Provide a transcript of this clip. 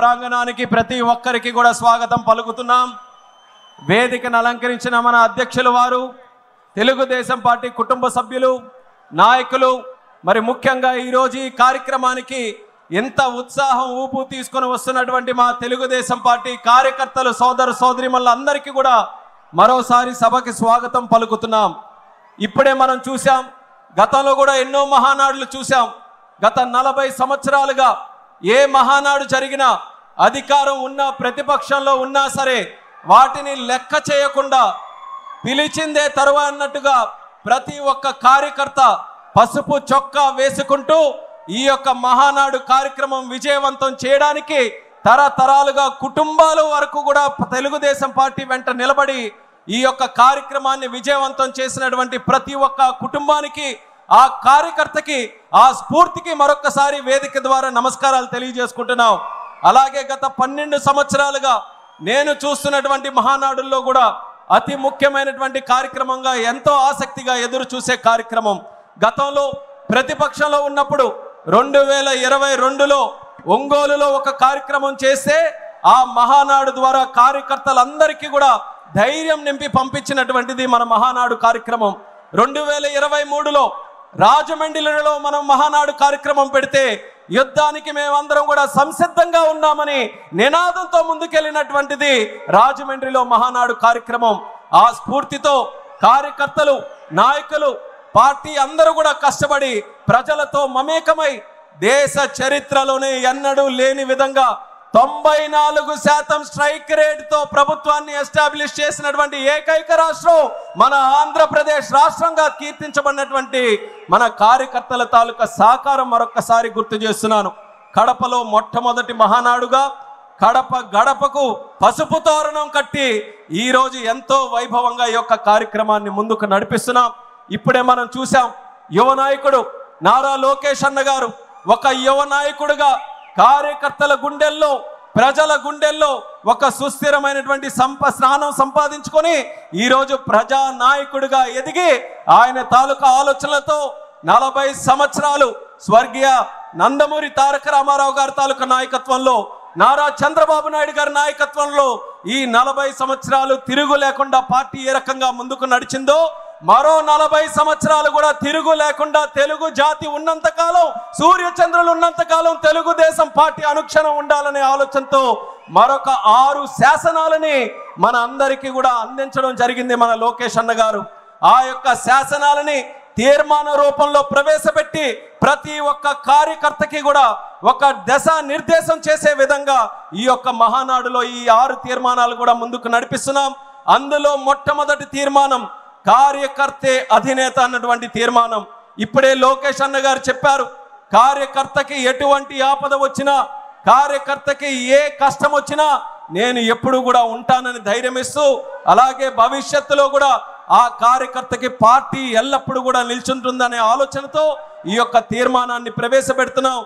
ప్రాంగణానికి ప్రతి ఒక్కరికి కూడా స్వాగతం పలుకుతున్నాం. వేదికను అలంకరించిన మన అధ్యక్షుల వారు, తెలుగుదేశం పార్టీ కుటుంబ సభ్యులు, నాయకులు, మరి ముఖ్యంగా ఈరోజు ఈ కార్యక్రమానికి ఎంత ఉత్సాహం ఊపు తీసుకొని వస్తున్నటువంటి మా తెలుగుదేశం పార్టీ కార్యకర్తలు, సోదర సోదరీమణులందరికీ కూడా మరోసారి సభకి స్వాగతం పలుకుతున్నాం. ఇప్పుడే మనం చూసాం, గతంలో కూడా ఎన్నో మహానాడులు చూసాం. గత 40 సంవత్సరాలుగా ఏ మహానాడు జరిగినా అధికారం ఉన్నా ప్రతిపక్షంలో ఉన్నా సరే వాటిని లెక్క చేయకుండా పిలిచిందే తరువా అన్నట్టుగా ప్రతి ఒక్క కార్యకర్త పసుపు చొక్కా వేసుకుంటూ ఈ యొక్క మహానాడు కార్యక్రమం విజయవంతం చేయడానికి తరతరాలుగా కుటుంబాల వరకు కూడా తెలుగుదేశం పార్టీ వెంట నిలబడి ఈ యొక్క కార్యక్రమాన్ని విజయవంతం చేసినటువంటి ప్రతి ఒక్క కుటుంబానికి, ఆ కార్యకర్తకి, ఆ స్ఫూర్తికి మరొకసారి వేదిక ద్వారా నమస్కారాలు తెలియజేసుకుంటున్నాం. అలాగే గత 12 సంవత్సరాలుగా నేను చూస్తున్నటువంటి మహానాడుల్లో కూడా అతి ముఖ్యమైనటువంటి కార్యక్రమంగా, ఎంతో ఆసక్తిగా ఎదురు చూసే కార్యక్రమం, గతంలో ప్రతిపక్షంలో ఉన్నప్పుడు 2022లో ఒంగోలులో ఒక కార్యక్రమం చేస్తే ఆ మహానాడు ద్వారా కార్యకర్తలందరికీ కూడా ధైర్యం నింపి పంపించినటువంటిది మన మహానాడు కార్యక్రమం. 2023లో రాజమండ్రిలో మనం మహానాడు కార్యక్రమం పెడితే యుద్ధానికి మేమందరం కూడా సంసిద్ధంగా ఉన్నామని నినాదంతో ముందుకెళ్ళినటువంటిది రాజమండ్రిలో మహానాడు కార్యక్రమం. ఆ స్ఫూర్తితో కార్యకర్తలు, నాయకులు, పార్టీ అందరూ కూడా కష్టపడి ప్రజలతో మమేకమై దేశ చరిత్రలోనే ఎన్నడూ లేని విధంగా 94% స్ట్రైక్ రేట్తో ప్రభుత్వాన్ని ఎస్టాబ్లిష్ చేసినటువంటి ఏకైక రాష్ట్రం మన ఆంధ్రప్రదేశ్ రాష్ట్రంగా కీర్తించబడినటువంటి మన కార్యకర్తల తాలూకా సహకారం మరొక్కసారి గుర్తు చేస్తున్నాను. కడపలో మొట్టమొదటి మహానాడుగా కడప గడపకు పసుపు తోరణం కట్టి ఈరోజు ఎంతో వైభవంగా ఈ యొక్క కార్యక్రమాన్ని ముందుకు నడిపిస్తున్నాం. ఇప్పుడే మనం చూసాం, యువ నాయకుడు నారా లోకేష్ అన్న గారు ఒక యువ నాయకుడుగా కార్యకర్తల గుండెల్లో, ప్రజల గుండెల్లో ఒక సుస్థిరమైనటువంటి స్థానం సంపాదించుకొని ఈరోజు ప్రజా నాయకుడిగా ఎదిగి ఆయన తాలూకా ఆలోచనలతో 40 సంవత్సరాలు స్వర్గీయ నందమూరి తారక రామారావు గారి తాలూకా నాయకత్వంలో, నారా చంద్రబాబు నాయుడు గారి నాయకత్వంలో ఈ 40 సంవత్సరాలు తిరుగు లేకుండా పార్టీ ఏ రకంగా ముందుకు నడిచిందో మరో 40 సంవత్సరాలు కూడా తిరుగు లేకుండా తెలుగు జాతి ఉన్నంతకాలం, సూర్యచంద్రులు ఉన్నంతకాలం తెలుగుదేశం పార్టీ అనుక్షణం ఉండాలనే ఆలోచనతో మరొక 6 శాసనాలని మన అందరికీ కూడా అందించడం జరిగింది మన లోకేష్ అన్న గారు. ఆ యొక్క శాసనాలని తీర్మాన రూపంలో ప్రవేశపెట్టి ప్రతి ఒక్క కార్యకర్తకి కూడా ఒక దశ నిర్దేశం చేసే విధంగా ఈ యొక్క మహానాడులో ఈ 6 తీర్మానాలు కూడా ముందుకు నడిపిస్తున్నాం. అందులో మొట్టమొదటి తీర్మానం కార్యకర్తే అధినేత అన్నటువంటి తీర్మానం. ఇప్పుడే లోకేష్ అన్న గారు చెప్పారు, కార్యకర్తకి ఎటువంటి ఆపద వచ్చినా, కార్యకర్తకి ఏ కష్టం వచ్చినా నేను ఎప్పుడు కూడా ఉంటానని ధైర్యం ఇస్తూ, అలాగే భవిష్యత్తులో కూడా ఆ కార్యకర్తకి పార్టీ ఎల్లప్పుడూ కూడా నిల్చుంటుందనే ఆలోచనతో ఈ యొక్క తీర్మానాన్ని ప్రవేశపెడుతున్నాం.